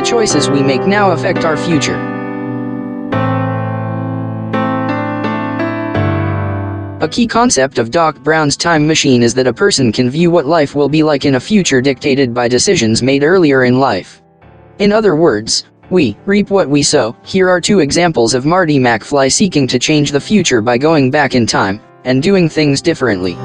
choices we make now affect our future. A key concept of Doc Brown's time machine is that a person can view what life will be like in a future dictated by decisions made earlier in life. In other words, we reap what we sow. Here are two examples of Marty McFly seeking to change the future by going back in time and doing things differently.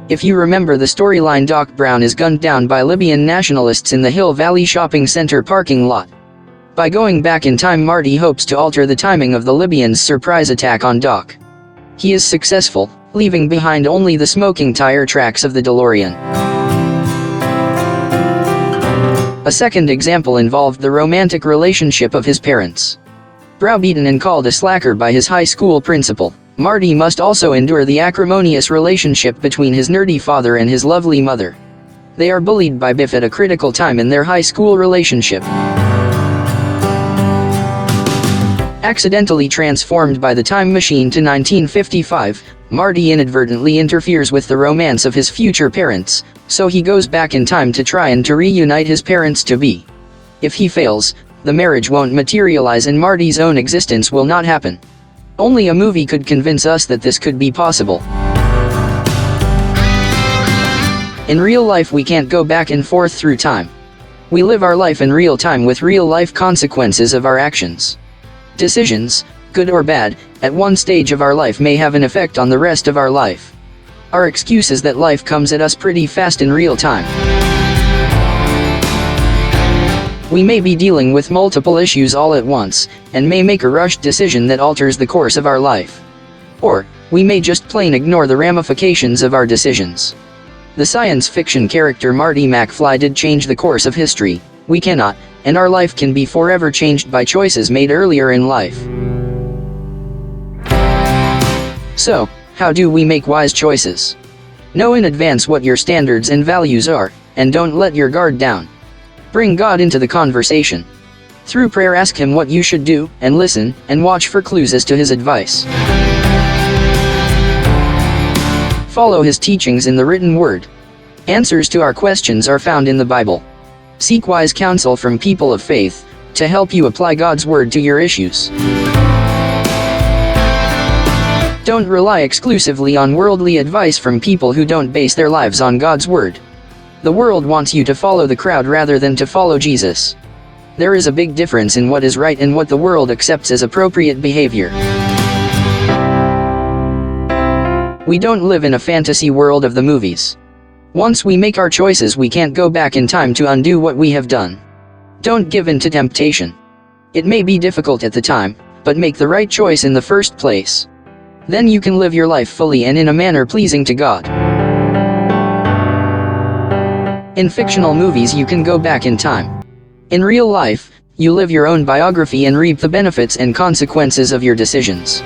If you remember the storyline, Doc Brown is gunned down by Libyan nationalists in the Hill Valley Shopping Center parking lot. By going back in time, Marty hopes to alter the timing of the Libyans' surprise attack on Doc. He is successful, leaving behind only the smoking tire tracks of the DeLorean. A second example involved the romantic relationship of his parents. Browbeaten and called a slacker by his high school principal, Marty must also endure the acrimonious relationship between his nerdy father and his lovely mother. They are bullied by Biff at a critical time in their high school relationship. Accidentally transformed by the time machine to 1955, Marty inadvertently interferes with the romance of his future parents, so he goes back in time to try and reunite his parents-to-be. If he fails, the marriage won't materialize and Marty's own existence will not happen. Only a movie could convince us that this could be possible. In real life, we can't go back and forth through time. We live our life in real time with real-life consequences of our actions. Decisions, good or bad, at one stage of our life may have an effect on the rest of our life. Our excuse is that life comes at us pretty fast in real time. We may be dealing with multiple issues all at once, and may make a rushed decision that alters the course of our life. Or, we may just plain ignore the ramifications of our decisions. The science fiction character Marty McFly did change the course of history. We cannot, and our life can be forever changed by choices made earlier in life. So, how do we make wise choices? Know in advance what your standards and values are, and don't let your guard down. Bring God into the conversation. Through prayer, ask Him what you should do, and listen, and watch for clues as to His advice. Follow His teachings in the written word. Answers to our questions are found in the Bible. Seek wise counsel from people of faith, to help you apply God's word to your issues. Don't rely exclusively on worldly advice from people who don't base their lives on God's word. The world wants you to follow the crowd rather than to follow Jesus. There is a big difference in what is right and what the world accepts as appropriate behavior. We don't live in a fantasy world of the movies. Once we make our choices, we can't go back in time to undo what we have done. Don't give in to temptation. It may be difficult at the time, but make the right choice in the first place. Then you can live your life fully and in a manner pleasing to God. In fictional movies, you can go back in time. In real life, you live your own biography and reap the benefits and consequences of your decisions.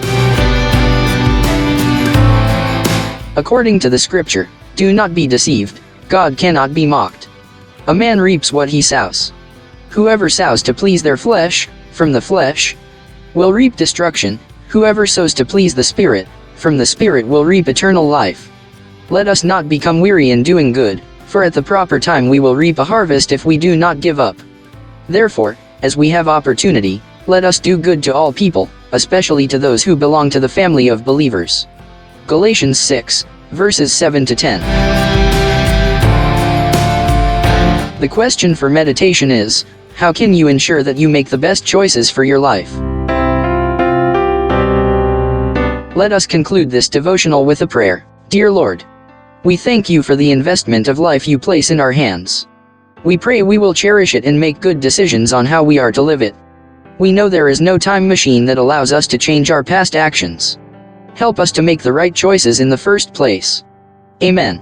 According to the scripture, do not be deceived, God cannot be mocked. A man reaps what he sows. Whoever sows to please their flesh, from the flesh, will reap destruction. Whoever sows to please the Spirit, from the Spirit will reap eternal life. Let us not become weary in doing good, for at the proper time we will reap a harvest if we do not give up. Therefore, as we have opportunity, let us do good to all people, especially to those who belong to the family of believers. Galatians 6, verses 7-10. The question for meditation is, how can you ensure that you make the best choices for your life? Let us conclude this devotional with a prayer. Dear Lord, we thank you for the investment of life you place in our hands. We pray we will cherish it and make good decisions on how we are to live it. We know there is no time machine that allows us to change our past actions. Help us to make the right choices in the first place. Amen.